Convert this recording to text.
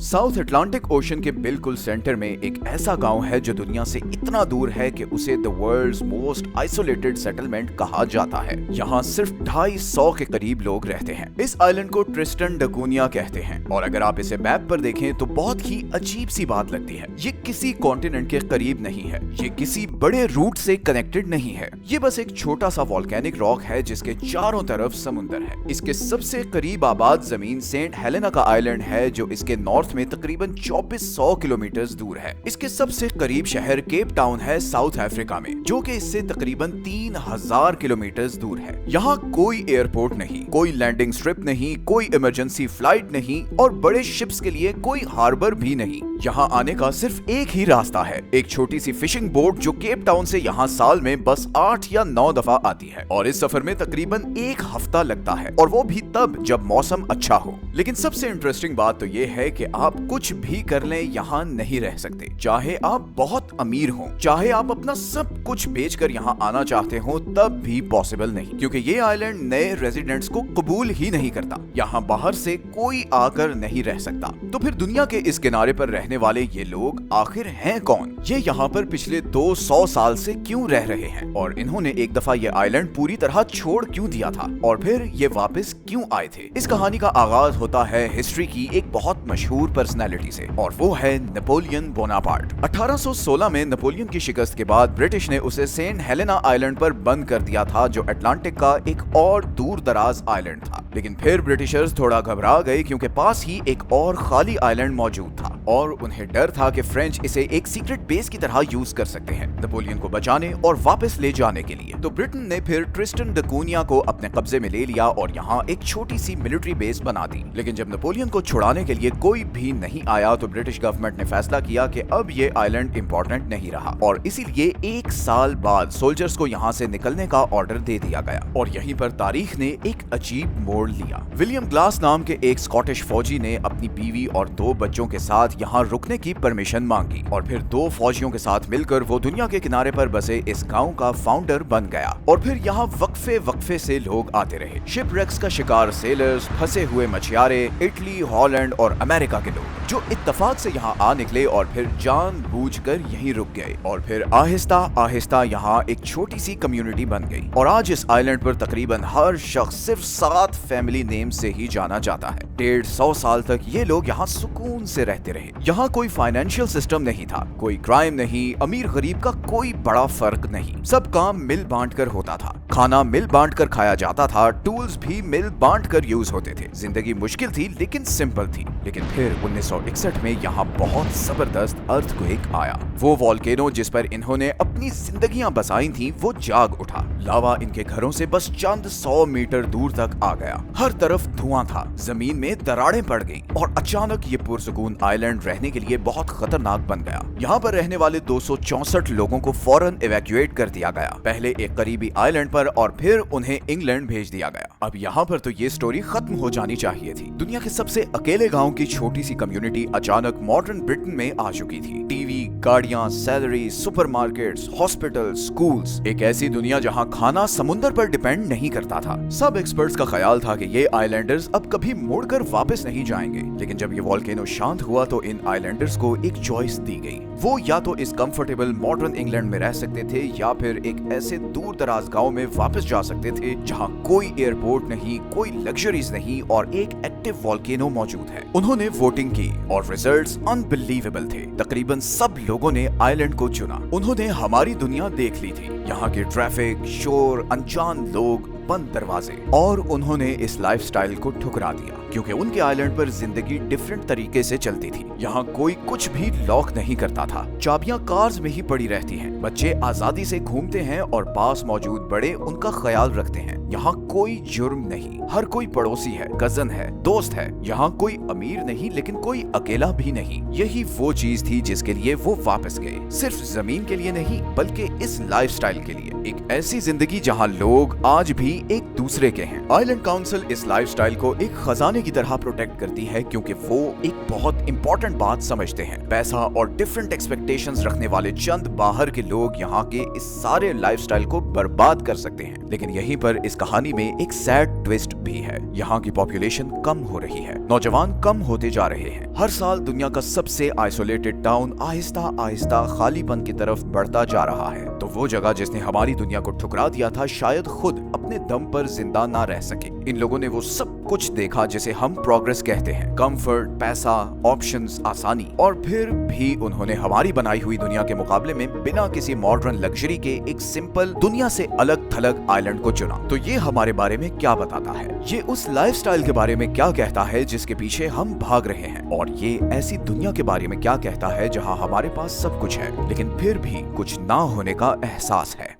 South Atlantic ocean के बिल्कुल centre में एक ऐसा गांव है जो दुनिया से इतना दूर है कि उसे the world's most isolated settlement कहा जाता है। यहाँ सिर्फ 250 के करीब लोग रहते हैं। इस आइलैंड को ट्रिस्टन दा कूनिया कहते हैं और अगर आप इसे मैप पर देखें तो बहुत ही अजीब सी बात लगती है। ये किसी कॉन्टिनेंट के करीब नहीं है, ये किसी बड़े रूट से कनेक्टेड नहीं है। ये बस एक छोटा सा वॉल्केनिक रॉक है जिसके चारों तरफ समुंदर है। इसके सबसे करीब आबाद जमीन सेंट हेलेना का आइलैंड है जो इसके नॉर्थ में तकरीबन 2400 किलोमीटर दूर है। इसके सबसे करीब शहर केप टाउन है साउथ अफ्रीका में, जो कि इससे तकरीबन 3000 किलोमीटर दूर है। यहाँ कोई एयरपोर्ट नहीं, कोई लैंडिंग स्ट्रिप नहीं, कोई इमरजेंसी फ्लाइट नहीं और बड़े शिप्स के लिए कोई हार्बर भी नहीं। यहाँ आने का सिर्फ एक ही रास्ता है, एक छोटी सी फिशिंग बोट जो केप टाउन से यहाँ साल में बस 8 या 9 दफा आती है और इस सफर में तकरीबन एक हफ्ता लगता है और वो भी तब जब मौसम अच्छा हो। लेकिन सबसे इंटरेस्टिंग बात तो ये है कि आप कुछ भी कर लें यहाँ नहीं रह सकते। चाहे आप बहुत अमीर हो, चाहे आप अपना सब कुछ बेचकर यहाँ आना चाहते हो, तब भी पॉसिबल नहीं, क्योंकि ये आइलैंड नए रेजिडेंट्स को कबूल ही नहीं करता। यहाँ बाहर से कोई आकर नहीं रह सकता। तो फिर दुनिया के इस किनारे पर रहने वाले ये लोग आखिर हैं कौन? ये यहाँ पर पिछले 200 साल से क्यों रह रहे हैं और इन्होंने एक दफा ये आइलैंड पूरी तरह छोड़ क्यों दिया था और फिर ये वापस क्यों आए थे? इस कहानी का आगाज होता है हिस्ट्री की एक बहुत मशहूर पर्सनैलिटी से और वो है नेपोलियन बोनापार्ट। 1816 में नेपोलियन की शिकस्त के बाद ब्रिटिश ने उसे सेंट हेलेना आइलैंड पर बंद कर दिया था, जो अटलांटिक का एक और दूर दराज आइलैंड था। लेकिन फिर ब्रिटिशर्स थोड़ा घबरा गए क्योंकि पास ही एक और खाली आइलैंड मौजूद था और उन्हें डर था कि फ्रेंच इसे एक सीक्रेट बेस की तरह यूज कर सकते हैं नेपोलियन को बचाने और वापस ले जाने के लिए। तो ब्रिटेन ने फिर ट्रिस्टन दा कूनिया को अपने कब्जे में ले लिया और यहाँ एक छोटी सी मिलिट्री बेस बना दी। लेकिन जब नेपोलियन को छुड़ाने के लिए कोई भी नहीं आया तो ब्रिटिश गवर्नमेंट ने फैसला किया कि अब ये आइलैंड इंपॉर्टेंट नहीं रहा और इसीलिए एक साल बाद सोल्जर्स को यहाँ से निकलने का ऑर्डर दे दिया गया। और यहीं पर तारीख ने एक अजीब मोड़ लिया। विलियम ग्लास नाम के एक स्कॉटिश फौजी ने अपनी बीवी और 2 बच्चों के साथ यहाँ रुकने की परमिशन मांगी और फिर 2 फौजियों के साथ मिलकर वो दुनिया के किनारे पर बसे इस गांव का फाउंडर बन गया। और फिर यहाँ वक्फे से लोग आते रहे। शिपरेक्स का शिकार सेलर्स, फंसे हुए मछुआरे, इटली, हॉलैंड और अमेरिका के लोग जो इत्तेफाक से यहाँ आ निकले और फिर जानबूझकर यहीं रुक गए। और फिर आहिस्ता आहिस्ता यहाँ एक छोटी सी कम्युनिटी बन गई और आज इस आइलैंड पर तकरीबन हर शख्स सिर्फ 7 फैमिली नेम से ही जाना जाता है। 150 साल तक ये लोग यहाँ सुकून से रहते रहे। यहाँ कोई फाइनेंशियल सिस्टम नहीं था, कोई क्राइम नहीं, अमीर गरीब का कोई बड़ा फर्क नहीं। सब काम मिल बांट कर होता था, खाना मिल बांट कर खाया जाता था, टूल्स भी मिल बांट कर यूज होते थे। जिंदगी मुश्किल थी लेकिन सिंपल थी। लेकिन फिर 1961 में यहाँ बहुत जबरदस्त अर्थक्वेक आया। वो वॉल्केनो जिस पर इन्होंने अपनी जिंदगियां बसाई थी वो जाग उठा। लावा इनके घरों से बस चंद 100 मीटर दूर तक आ गया। हर तरफ धुआं था, जमीन में दरारें पड़ गईं और अचानक ये पुरसुकून आइलैंड रहने के लिए बहुत खतरनाक बन गया। यहाँ पर रहने वाले 264 लोगों को फौरन इवैक्यूएट कर दिया गया, पहले एक करीबी आइलैंड पर और फिर उन्हें इंग्लैंड भेज दिया गया। अब यहाँ पर तो ये स्टोरी खत्म हो जानी चाहिए थी। दुनिया के सबसे अकेले गांव की छोटी सी कम्युनिटी अचानक मॉडर्न ब्रिटेन में आ चुकी थी। टीवी, गाड़ियां, सैलरी, सुपरमार्केट्स, हॉस्पिटल, स्कूल्स, एक ऐसी दुनिया जहां खाना समुंदर पर डिपेंड नहीं करता था। सब एक्सपर्ट्स का ख्याल था कि ये आइलैंडर्स अब कभी मुड़कर वापस नहीं जाएंगे। लेकिन जब ये वॉल्केनो शांत हुआ तो इन आइलैंडर्स को एक चॉइस दी गई। वो या तो इस कंफर्टेबल मॉडर्न इंग्लैंड में रह सकते थे या फिर एक ऐसे दूर दराज गांव में वापस जा सकते थे जहां कोई एयरपोर्ट नहीं, कोई लग्जरीज नहीं और एक एक्टिव वॉल्केनो मौजूद है। उन्होंने वोटिंग की और रिजल्ट्स अनबिलीवेबल थे। तकरीबन सब लोगों ने आइलैंड को चुना। उन्होंने हमारी दुनिया देख ली थी, यहाँ के ट्रैफिक, शोर, अनजान लोग, बंद दरवाजे, और उन्होंने इस लाइफस्टाइल को ठुकरा दिया क्योंकि उनके आइलैंड पर जिंदगी डिफरेंट तरीके से चलती थी। यहाँ कोई कुछ भी लॉक नहीं करता था, चाबियां कार्स में ही पड़ी रहती हैं, बच्चे आजादी से घूमते हैं और पास मौजूद बड़े उनका ख्याल रखते हैं। यहाँ कोई जुर्म नहीं, हर कोई पड़ोसी है, कजन है, दोस्त है। यहाँ कोई अमीर नहीं लेकिन कोई अकेला भी नहीं। यही वो चीज थी जिसके लिए वो वापस गए, सिर्फ जमीन के लिए नहीं बल्कि इस लाइफस्टाइल के लिए, एक ऐसी जिंदगी जहाँ लोग आज भी एक दूसरे के हैं। आइलैंड काउंसिल इस लाइफस्टाइल को एक खजाने की तरह प्रोटेक्ट करती है क्योंकि वो एक बहुत इंपॉर्टेंट बात समझते हैं। पैसा और डिफरेंट एक्सपेक्टेशंस रखने वाले चंद बाहर के लोग यहाँ के इस सारे लाइफस्टाइल को बर्बाद कर सकते हैं, लेकिन यहीं पर इस कहानी में एक सैड ट्विस्ट भी है। यहाँ की पॉपुलेशन कम हो रही है, नौजवान कम होते जा रहे हैं। हर साल दुनिया का सबसे आइसोलेटेड टाउन आहिस्ता आहिस्ता खालीपन की तरफ बढ़ता जा रहा है। तो वो जगह जिसने हमारी दुनिया को ठुकरा दिया था, शायद खुद अपने दम पर जिंदा ना रह सके। इन लोगों ने वो सब कुछ देखा जिसे हम प्रोग्रेस कहते हैं, कंफर्ट, पैसा, ऑप्शंस, आसानी, और फिर भी उन्होंने हमारी बनाई हुई दुनिया के मुकाबले में बिना किसी मॉडर्न लग्जरी के एक सिंपल दुनिया से अलग थलग आइलैंड को चुना। तो ये हमारे बारे में क्या बताता है? ये उस लाइफस्टाइल के बारे में क्या कहता है जिसके पीछे हम भाग रहे हैं? और ये ऐसी दुनिया के बारे में क्या कहता है जहां हमारे पास सब कुछ है लेकिन फिर भी कुछ ना होने का एहसास है?